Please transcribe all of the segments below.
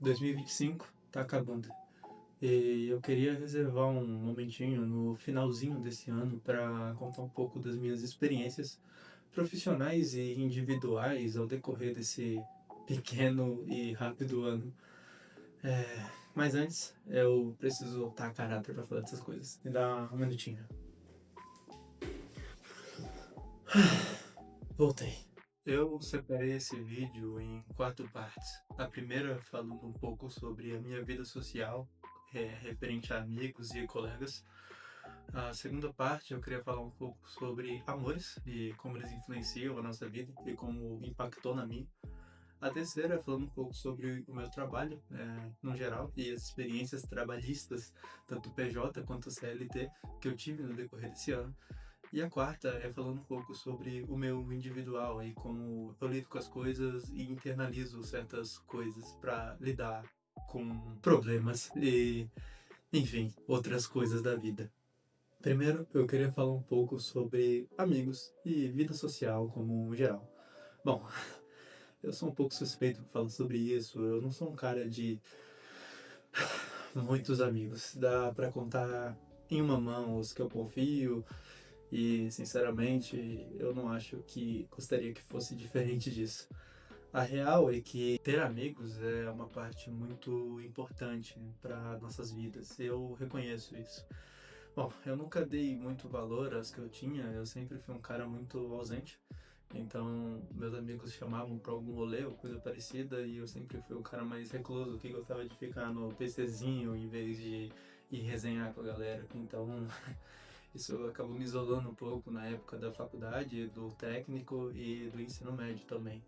2025 tá acabando. E eu queria reservar um momentinho no finalzinho desse ano para contar um pouco das minhas experiências profissionais e individuais ao decorrer desse pequeno e rápido ano. Mas antes, eu preciso estar a caráter para falar dessas coisas. Me dá um minutinho. Voltei. Eu separei esse vídeo em 4 partes. A primeira falando um pouco sobre a minha vida social, referente a amigos e colegas. A segunda parte eu queria falar um pouco sobre amores e como eles influenciam a nossa vida e como impactou na minha. A terceira falando um pouco sobre o meu trabalho, no geral, e as experiências trabalhistas, tanto PJ quanto CLT, que eu tive no decorrer desse ano. E a quarta é falando um pouco sobre o meu individual e como eu lido com as coisas e internalizo certas coisas para lidar com problemas e, enfim, outras coisas da vida. Primeiro, eu queria falar um pouco sobre amigos e vida social como geral. Bom, eu sou um pouco suspeito para falar sobre isso. Eu não sou um cara de muitos amigos. Dá para contar em uma mão os que eu confio. E, sinceramente, eu não acho que gostaria que fosse diferente disso. A real é que ter amigos é uma parte muito importante para nossas vidas. Eu reconheço isso. Bom, eu nunca dei muito valor às que eu tinha, eu sempre fui um cara muito ausente. Então, meus amigos chamavam para algum rolê ou coisa parecida e eu sempre fui o cara mais recluso que gostava de ficar no PCzinho em vez de ir resenhar com a galera. Então, isso acabou me isolando um pouco na época da faculdade, do técnico e do ensino médio também.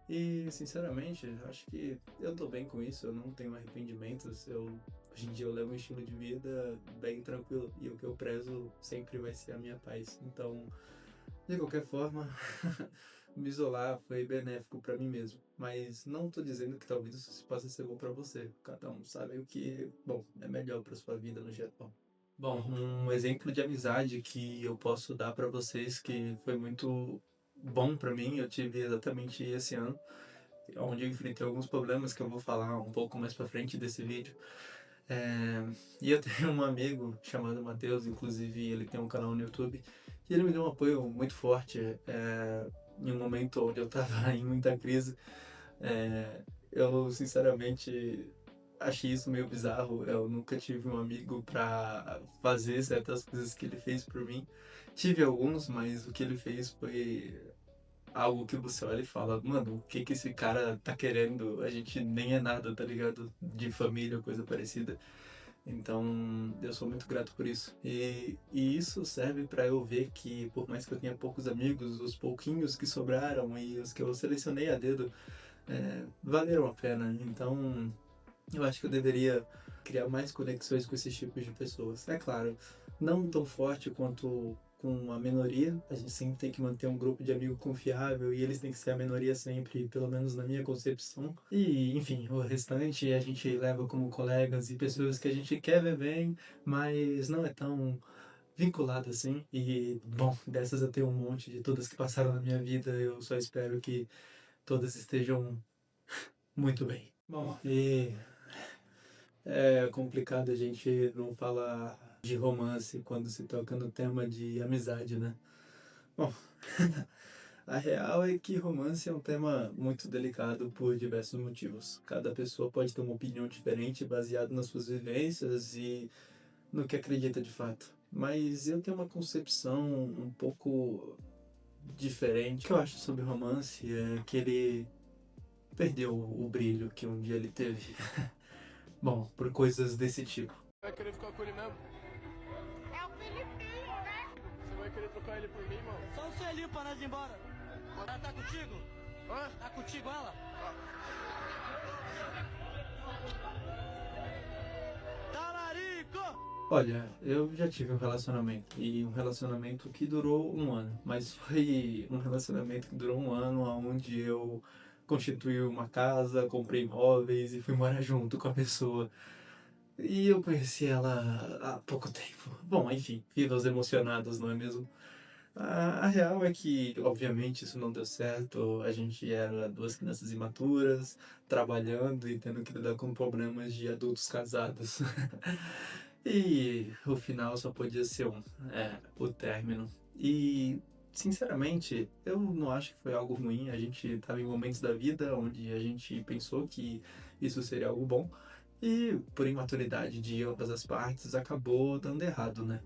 E, sinceramente, acho que eu tô bem com isso, eu não tenho arrependimentos. Hoje em dia eu levo um estilo de vida bem tranquilo e o que eu prezo sempre vai ser a minha paz. Então, de qualquer forma, me isolar foi benéfico para mim mesmo. Mas não tô dizendo que talvez isso possa ser bom para você. Cada um sabe o que, bom, é melhor para sua vida no geral. Bom, um exemplo de amizade que eu posso dar para vocês que foi muito bom para mim, eu tive exatamente esse ano, onde eu enfrentei alguns problemas que eu vou falar um pouco mais para frente desse vídeo. E eu tenho um amigo chamado Matheus, inclusive ele tem um canal no YouTube, e ele me deu um apoio muito forte em um momento onde eu estava em muita crise. É, eu, sinceramente, achei isso meio bizarro. Eu nunca tive um amigo pra fazer certas coisas que ele fez por mim. Tive alguns, mas o que ele fez foi algo que você olha e fala, mano, o que que esse cara tá querendo? A gente nem é nada, tá ligado? De família ou coisa parecida. Então, eu sou muito grato por isso. E isso serve para eu ver que, por mais que eu tenha poucos amigos, os pouquinhos que sobraram e os que eu selecionei a dedo, valeram a pena. Então, eu acho que eu deveria criar mais conexões com esses tipos de pessoas. É claro, não tão forte quanto com a minoria. A gente sempre tem que manter um grupo de amigo confiável e eles têm que ser a minoria sempre, pelo menos na minha concepção. E, enfim, o restante a gente leva como colegas e pessoas que a gente quer ver bem, mas não é tão vinculado assim. E, bom, dessas eu tenho um monte de todas que passaram na minha vida. Eu só espero que todas estejam muito bem. Bom, e é complicado a gente não falar de romance quando se toca no tema de amizade, né? Bom, a real é que romance é um tema muito delicado por diversos motivos. Cada pessoa pode ter uma opinião diferente baseada nas suas vivências e no que acredita de fato. Mas eu tenho uma concepção um pouco diferente. O que eu acho sobre romance é que ele perdeu o brilho que um dia ele teve. Bom, por coisas desse tipo. Vai querer ficar com ele mesmo? É o Filipinho, né? Você vai querer trocar ele por mim, mano? Só um selinho pra nós ir embora. Ela tá contigo? Hã? Tá contigo ela? Talarico! Olha, eu já tive um relacionamento, e um relacionamento que durou um ano, mas foi um relacionamento que durou um ano, onde eu constituí uma casa, comprei móveis e fui morar junto com a pessoa. E eu conheci ela há pouco tempo. Bom, enfim, vidas emocionadas, não é mesmo? A real é que, obviamente, isso não deu certo. A gente era duas crianças imaturas, trabalhando e tendo que lidar com problemas de adultos casados. E o final só podia ser o término. E, sinceramente, eu não acho que foi algo ruim. A gente estava em momentos da vida onde a gente pensou que isso seria algo bom. E, por imaturidade de ambas as partes, acabou dando errado, né?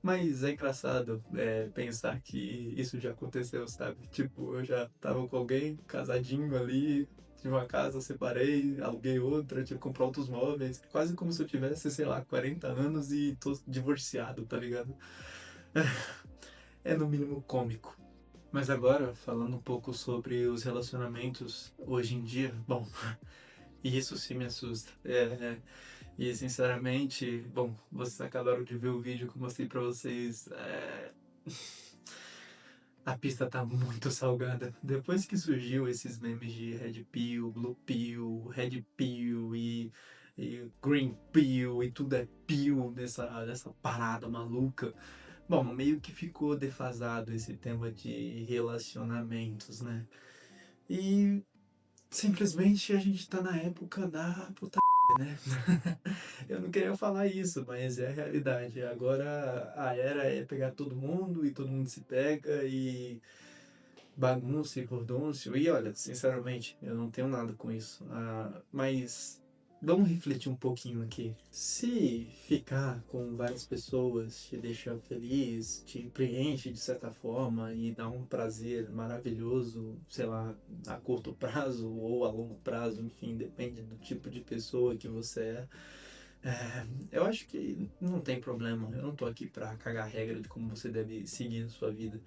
Mas é engraçado pensar que isso já aconteceu, sabe? Tipo, eu já tava com alguém casadinho ali, tinha uma casa, separei, aluguei outra, tive que comprar outros móveis. Quase como se eu tivesse, sei lá, 40 anos e tô divorciado, tá ligado? É no mínimo cômico. Mas agora, falando um pouco sobre os relacionamentos hoje em dia, bom, isso sim me assusta. E sinceramente, bom, vocês acabaram de ver o vídeo que eu mostrei pra vocês. A pista tá muito salgada. Depois que surgiu esses memes de Red Pill, Blue Pill, Red Pill e Green Pill e tudo é pill nessa parada maluca. Bom, meio que ficou defasado esse tema de relacionamentos, né? E simplesmente a gente tá na época da puta, né? Eu não queria falar isso, mas é a realidade. Agora a era é pegar todo mundo e todo mundo se pega e bagunça e furdúncio. E olha, sinceramente, eu não tenho nada com isso. Mas vamos refletir um pouquinho aqui. Se ficar com várias pessoas te deixa feliz, te preenche de certa forma e dá um prazer maravilhoso, sei lá, a curto prazo ou a longo prazo, enfim, depende do tipo de pessoa que você é. Eu acho que não tem problema. Eu não tô aqui pra cagar regra de como você deve seguir a sua vida.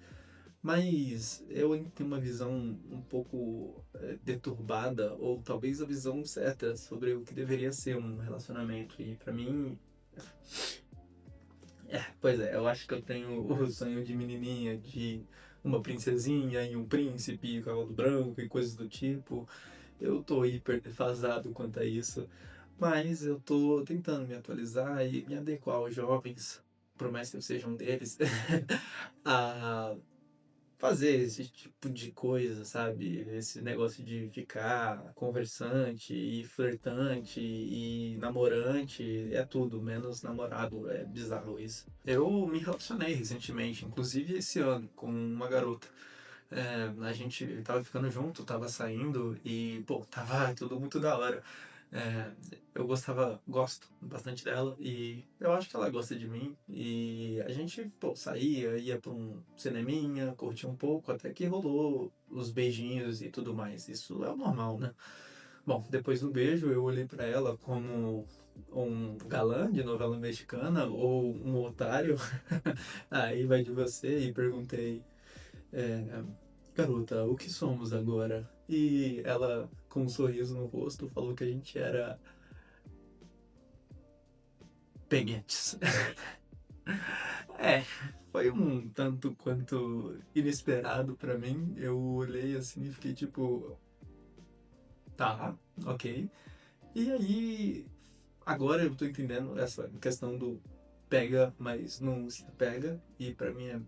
Mas eu ainda tenho uma visão um pouco deturbada, ou talvez a visão certa sobre o que deveria ser um relacionamento. E pra mim, pois é, eu acho que eu tenho o sonho de menininha, de uma princesinha e um príncipe, cavalo branco e coisas do tipo. Eu tô hiper defasado quanto a isso, mas eu tô tentando me atualizar e me adequar aos jovens, por mais que eu seja um deles, a fazer esse tipo de coisa, sabe? Esse negócio de ficar conversante e flertante e namorante é tudo, menos namorado. É bizarro isso. Eu me relacionei recentemente, inclusive esse ano, com uma garota. A gente tava ficando junto, tava saindo e, pô, tava tudo muito da hora. É, eu gosto bastante dela e eu acho que ela gosta de mim. E a gente, pô, saía, ia pra um cineminha, curtia um pouco, até que rolou os beijinhos e tudo mais. Isso é o normal, né? Bom, depois do beijo eu olhei pra ela como um galã de novela mexicana ou um otário. Aí vai de você e perguntei. É, Garota, o que somos agora? E ela, com um sorriso no rosto, falou que a gente era peguetes. É, foi um tanto quanto inesperado pra mim. Eu olhei assim e fiquei tipo, tá, ok. E aí, agora eu tô entendendo essa questão do pega, mas não se apega. E pra mim é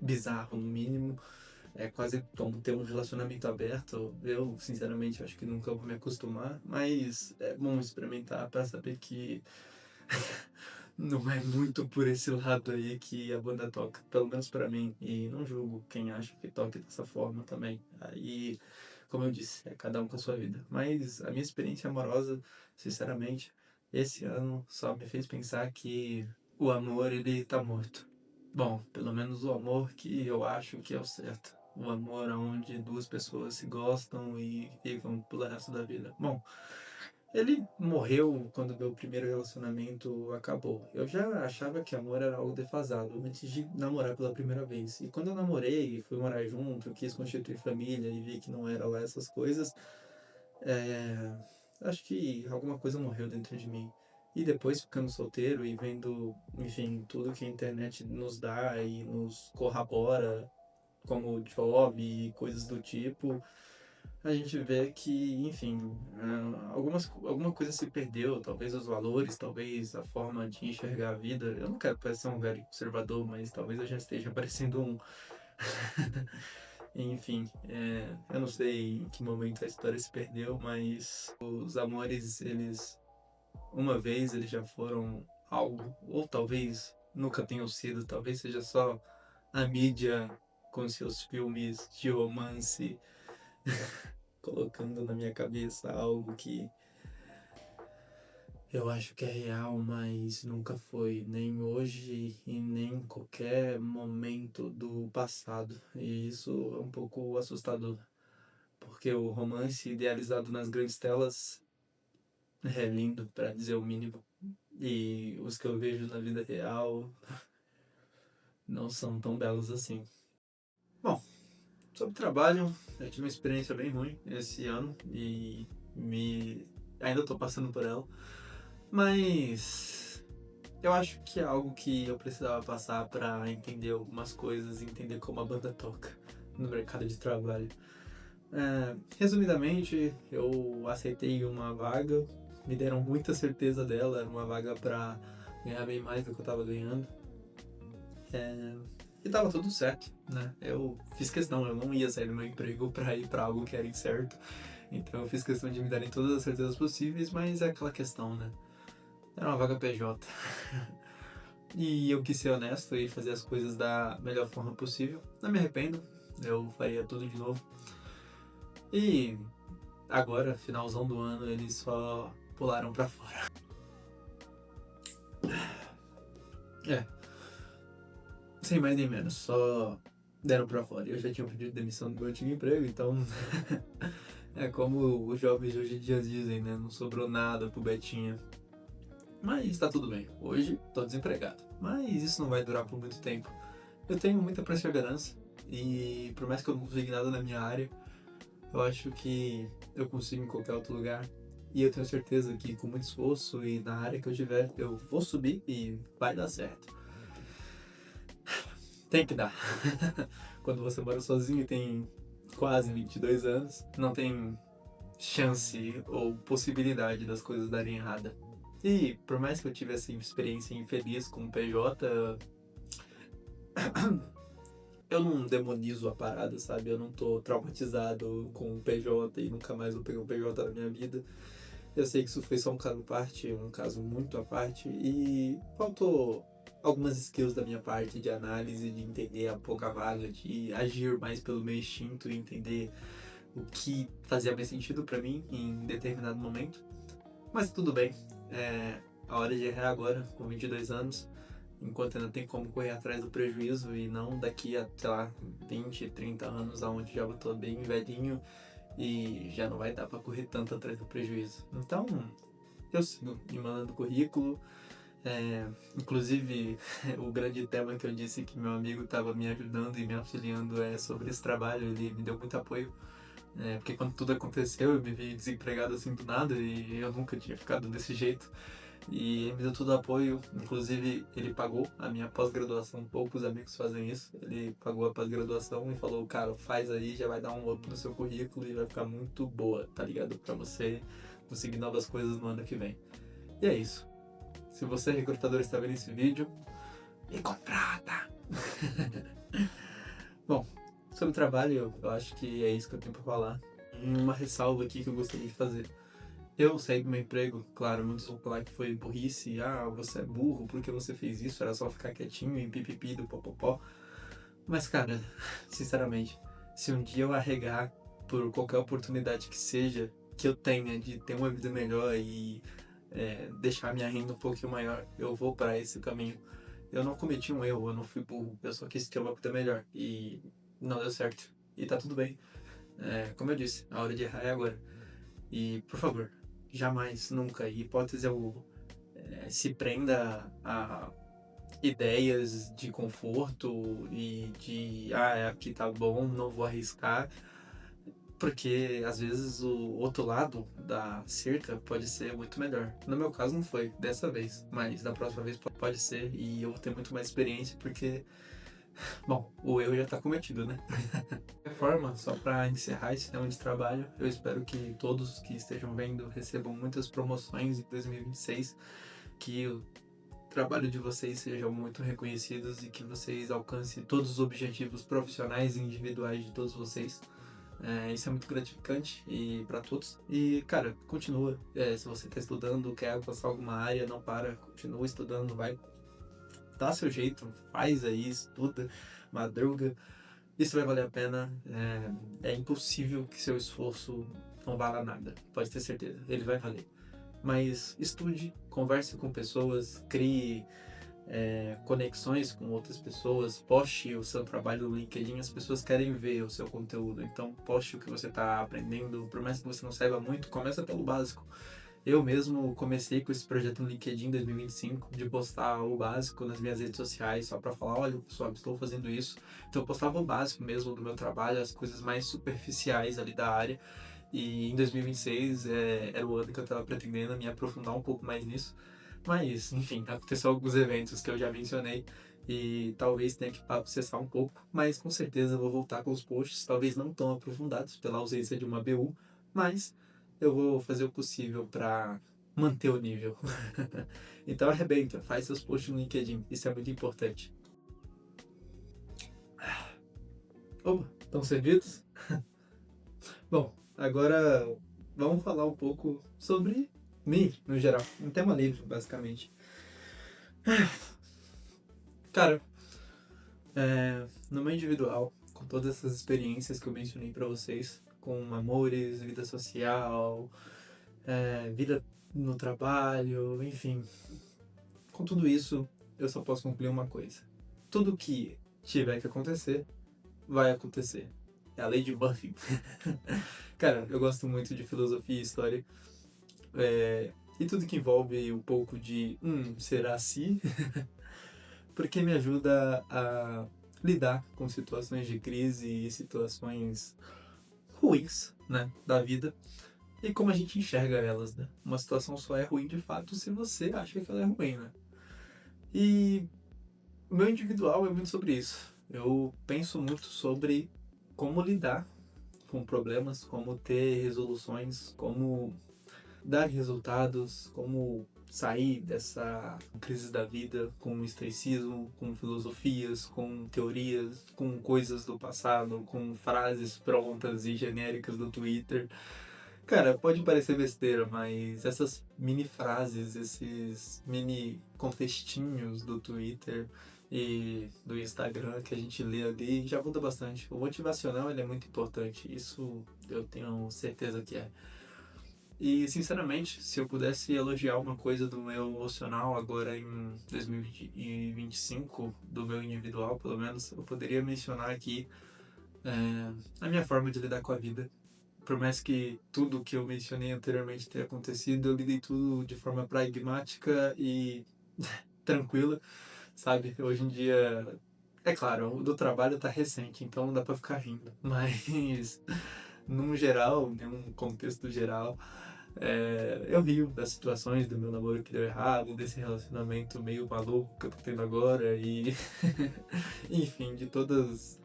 bizarro, no mínimo. É quase como ter um relacionamento aberto. Eu, sinceramente, acho que nunca vou me acostumar, mas é bom experimentar para saber que não é muito por esse lado aí que a banda toca, pelo menos para mim, e não julgo quem acha que toca dessa forma também. Aí, como eu disse, é cada um com a sua vida. Mas a minha experiência amorosa, sinceramente, esse ano só me fez pensar que o amor, ele tá morto. Bom, pelo menos o amor que eu acho que é o certo. O amor onde duas pessoas se gostam e ficam pelo resto da vida. Bom, ele morreu quando meu primeiro relacionamento acabou. Eu já achava que amor era algo defasado antes de namorar pela primeira vez. E quando eu namorei, fui morar junto, quis constituir família e vi que não era lá essas coisas, é, acho que alguma coisa morreu dentro de mim. E depois ficando solteiro e vendo, enfim, tudo que a internet nos dá e nos corrobora, como job e coisas do tipo, a gente vê que, enfim, alguma coisa se perdeu, talvez os valores, talvez a forma de enxergar a vida. Eu não quero parecer um velho conservador, mas talvez eu já esteja parecendo um. Enfim, eu não sei em que momento a história se perdeu, mas os amores, uma vez eles já foram algo, ou talvez nunca tenham sido, talvez seja só a mídia com seus filmes de romance colocando na minha cabeça algo que eu acho que é real, mas nunca foi, nem hoje e nem em qualquer momento do passado. E isso é um pouco assustador, porque o romance idealizado nas grandes telas é lindo, para dizer o mínimo. E os que eu vejo na vida real não são tão belos assim. Bom, sobre trabalho, eu tive uma experiência bem ruim esse ano e ainda estou passando por ela. Mas eu acho que é algo que eu precisava passar para entender algumas coisas, entender como a banda toca no mercado de trabalho. Resumidamente, eu aceitei uma vaga, me deram muita certeza dela, era uma vaga para ganhar bem mais do que eu estava ganhando. E tava tudo certo, né? Eu fiz questão, eu não ia sair do meu emprego para ir para algo que era incerto. Então eu fiz questão de me darem todas as certezas possíveis, mas é aquela questão, né? Era uma vaga PJ. E eu quis ser honesto e fazer as coisas da melhor forma possível. Não me arrependo, eu faria tudo de novo. E agora, finalzão do ano, eles só pularam pra fora. Sem mais nem menos, só deram pra fora. Eu já tinha pedido demissão do meu antigo emprego, então é como os jovens de hoje em dia dizem, né? Não sobrou nada pro Betinha. Mas tá tudo bem, hoje tô desempregado. Mas isso não vai durar por muito tempo. Eu tenho muita perseverança e por mais que eu não consiga nada na minha área, eu acho que eu consigo em qualquer outro lugar. E eu tenho certeza que com muito esforço e na área que eu tiver, eu vou subir e vai dar certo. Tem que dar. Quando você mora sozinho e tem quase 22 anos, não tem chance ou possibilidade das coisas darem errada. E por mais que eu tive essa experiência infeliz com o PJ, eu não demonizo a parada, sabe? Eu não tô traumatizado com o PJ e nunca mais vou pegar um PJ na minha vida. Eu sei que isso foi só um caso à parte, um caso muito à parte, e faltou algumas skills da minha parte de análise, de entender a pouca vaga, de agir mais pelo meu instinto e entender o que fazia mais sentido pra mim em determinado momento. Mas tudo bem, a hora de errar agora, com 22 anos, enquanto ainda tem como correr atrás do prejuízo e não daqui a, sei lá, 20, 30 anos, onde já tô bem velhinho e já não vai dar pra correr tanto atrás do prejuízo. Então, eu sigo me mandando currículo. Inclusive, o grande tema que eu disse que meu amigo estava me ajudando e me auxiliando é sobre esse trabalho, ele me deu muito apoio. Porque quando tudo aconteceu, eu me vi desempregado assim do nada e eu nunca tinha ficado desse jeito. E ele me deu todo o apoio, inclusive ele pagou a minha pós-graduação, poucos amigos fazem isso. Ele pagou a pós-graduação e falou, cara, faz aí, já vai dar um up no seu currículo e vai ficar muito boa, tá ligado? Pra você conseguir novas coisas no ano que vem. E é isso. Se você, recrutador, está vendo esse vídeo, me contrata! Bom, sobre trabalho, eu acho que é isso que eu tenho pra falar. Uma ressalva aqui que eu gostaria de fazer. Eu saí do meu emprego, claro, muitos vão falar que foi burrice, você é burro, porque você fez isso, era só ficar quietinho e pipipi do popopó. Mas, cara, sinceramente, se um dia eu arregar por qualquer oportunidade que seja, que eu tenha de ter uma vida melhor e deixar minha renda um pouquinho maior, eu vou para esse caminho. Eu não cometi um erro, eu não fui burro, eu só quis ter uma vida melhor e não deu certo. E tá tudo bem. Como eu disse, a hora de errar é agora. E, por favor, jamais, nunca, em hipótese alguma, se prenda a ideias de conforto e de, aqui tá bom, não vou arriscar, porque às vezes o outro lado da cerca pode ser muito melhor. No meu caso não foi dessa vez, mas da próxima vez pode ser e eu vou ter muito mais experiência porque Bom, o erro já está cometido, né? De qualquer forma, só para encerrar esse tema de trabalho, eu espero que todos que estejam vendo recebam muitas promoções em 2026, que o trabalho de vocês sejam muito reconhecidos e que vocês alcancem todos os objetivos profissionais e individuais de todos vocês. Isso é muito gratificante e para todos. E, cara, continua. Se você está estudando, quer alcançar alguma área, não para, continua estudando, vai. Dá seu jeito, faz aí, estuda, madruga. Isso vai valer a pena. É impossível que seu esforço não valha nada. Pode ter certeza, ele vai valer. Mas estude, converse com pessoas, crie conexões com outras pessoas, poste o seu trabalho no LinkedIn, as pessoas querem ver o seu conteúdo, então poste o que você está aprendendo, por mais que você não saiba muito, começa pelo básico. Eu mesmo comecei com esse projeto no LinkedIn em 2025, de postar o básico nas minhas redes sociais, só para falar, olha pessoal, estou fazendo isso. Então eu postava o básico mesmo do meu trabalho, as coisas mais superficiais ali da área. E em 2026 era o ano que eu estava pretendendo me aprofundar um pouco mais nisso. Mas, enfim, aconteceu alguns eventos que eu já mencionei e talvez tenha que processar um pouco, mas com certeza eu vou voltar com os posts, talvez não tão aprofundados pela ausência de uma BU, mas eu vou fazer o possível para manter o nível. Então arrebenta, faz seus posts no LinkedIn, isso é muito importante. Opa, estão servidos? Bom, agora vamos falar um pouco sobre mim, no geral. Um tema livre, basicamente. Cara, no meu individual, com todas essas experiências que eu mencionei pra vocês, com amores, vida social, vida no trabalho, enfim. Com tudo isso, eu só posso concluir uma coisa. Tudo que tiver que acontecer, vai acontecer. É a lei de Murphy. Cara, eu gosto muito de filosofia e história. E tudo que envolve um pouco de será assim? Porque me ajuda a lidar com situações de crise e situações ruins, né, da vida. E como a gente enxerga elas, né? Uma situação só é ruim de fato se você acha que ela é ruim, né? E o meu individual é muito sobre isso. Eu penso muito sobre como lidar com problemas, como ter resoluções, como dar resultados, como sair dessa crise da vida com estoicismo, com filosofias, com teorias, com coisas do passado, com frases prontas e genéricas do Twitter. Cara, pode parecer besteira, mas essas mini frases, esses mini contextinhos do Twitter e do Instagram que a gente lê ali já muda bastante. O motivacional ele é muito importante, isso eu tenho certeza que é. E, sinceramente, se eu pudesse elogiar uma coisa do meu emocional agora em 2025, do meu individual, pelo menos, eu poderia mencionar aqui a minha forma de lidar com a vida. Por mais que tudo que eu mencionei anteriormente tenha acontecido, eu lidei tudo de forma pragmática e tranquila, sabe? Hoje em dia, é claro, o do trabalho tá recente, então não dá pra ficar rindo. Mas, num geral, num contexto geral, eu rio das situações do meu namoro que deu errado, desse relacionamento meio maluco que eu tô tendo agora e enfim, de todas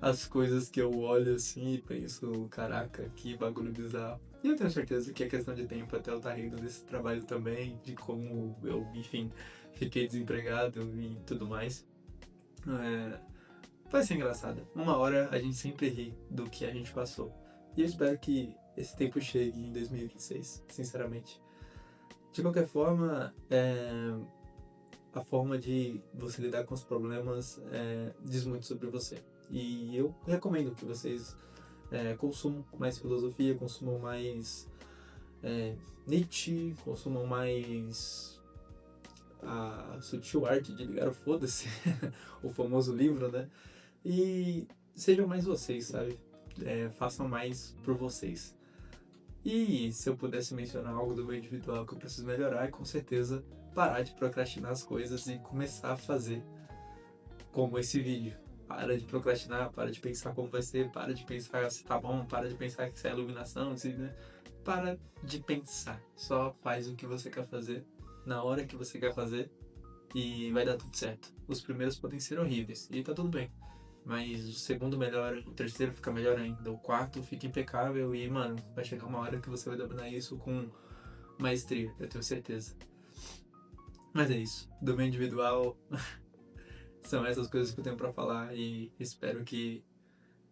as coisas que eu olho assim e penso, caraca, que bagulho bizarro. E eu tenho certeza que é questão de tempo até eu estar rindo desse trabalho também, de como eu, enfim, fiquei desempregado e tudo mais. Vai ser engraçado. Uma hora a gente sempre ri do que a gente passou. E eu espero que esse tempo chegue em 2026, sinceramente. De qualquer forma, a forma de você lidar com os problemas diz muito sobre você. E eu recomendo que vocês consumam mais filosofia, consumam mais Nietzsche, consumam mais a sutil arte de ligar o foda-se, o famoso livro, né? E sejam mais vocês, sabe? Façam mais por vocês. E se eu pudesse mencionar algo do meu individual que eu preciso melhorar, é com certeza parar de procrastinar as coisas e começar a fazer, como esse vídeo. Para de procrastinar, para de pensar como vai ser, para de pensar se tá bom, para de pensar que isso é iluminação, né? Para de pensar, só faz o que você quer fazer, na hora que você quer fazer e vai dar tudo certo. Os primeiros podem ser horríveis e tá tudo bem. Mas o segundo melhora, o terceiro fica melhor ainda, o quarto fica impecável e, mano, vai chegar uma hora que você vai dominar isso com maestria, eu tenho certeza. Mas é isso, do meu individual, são essas coisas que eu tenho pra falar e espero que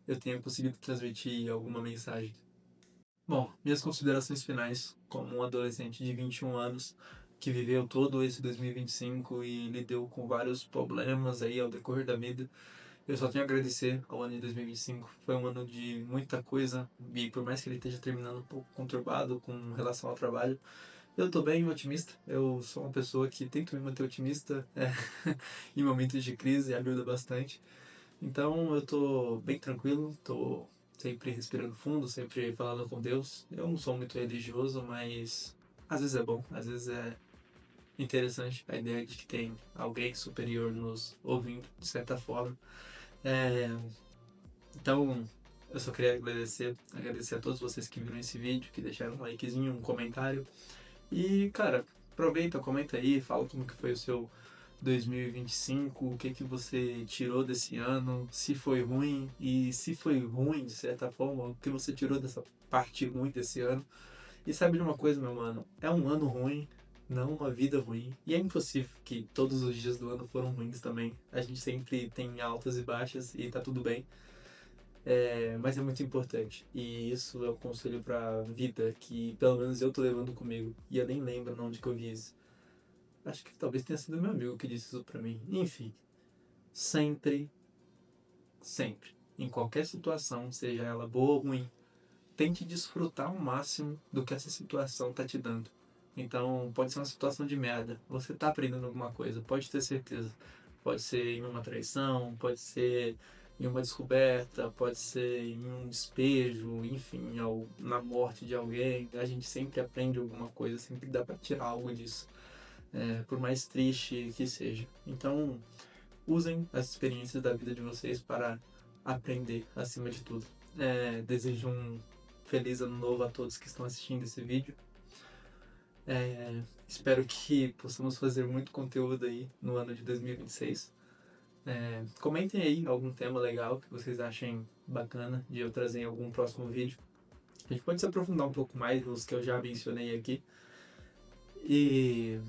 eu tenha conseguido transmitir alguma mensagem. Bom, minhas considerações finais, como um adolescente de 21 anos que viveu todo esse 2025 e lidou com vários problemas aí ao decorrer da vida. Eu só tenho a agradecer ao ano de 2025. Foi um ano de muita coisa e por mais que ele esteja terminando um pouco conturbado com relação ao trabalho, eu tô bem otimista. Eu sou uma pessoa que tento me manter otimista em momentos de crise, ajuda bastante. Então eu tô bem tranquilo, tô sempre respirando fundo, sempre falando com Deus. Eu não sou muito religioso, mas às vezes é bom, às vezes é interessante a ideia de que tem alguém superior nos ouvindo, de certa forma. Então, eu só queria agradecer a todos vocês que viram esse vídeo, que deixaram um likezinho, um comentário. E, cara, aproveita, comenta aí, fala como que foi o seu 2025, o que que você tirou desse ano, se foi ruim, e se foi ruim, de certa forma, o que você tirou dessa parte ruim desse ano. E sabe de uma coisa, meu mano? É um ano ruim, não uma vida ruim. E é impossível que todos os dias do ano foram ruins também. A gente sempre tem altas e baixas e tá tudo bem. Mas é muito importante. E isso é o conselho pra vida que pelo menos eu tô levando comigo. E eu nem lembro onde que eu vi isso. Acho que talvez tenha sido meu amigo que disse isso pra mim. Enfim, sempre, sempre, em qualquer situação, seja ela boa ou ruim, tente desfrutar ao máximo do que essa situação tá te dando. Então, pode ser uma situação de merda. Você tá aprendendo alguma coisa, pode ter certeza. Pode ser em uma traição, pode ser em uma descoberta, pode ser em um despejo, enfim, na morte de alguém. A gente sempre aprende alguma coisa, sempre dá pra tirar algo disso. Por mais triste que seja. Então, usem as experiências da vida de vocês para aprender acima de tudo. Desejo um feliz ano novo a todos que estão assistindo esse vídeo. Espero que possamos fazer muito conteúdo aí no ano de 2026. Comentem aí algum tema legal que vocês achem bacana de eu trazer em algum próximo vídeo. A gente pode se aprofundar um pouco mais nos que eu já mencionei aqui. E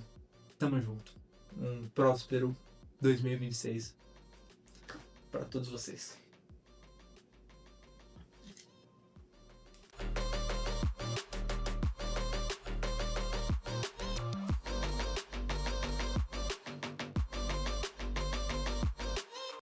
tamo junto. Um próspero 2026 para todos vocês.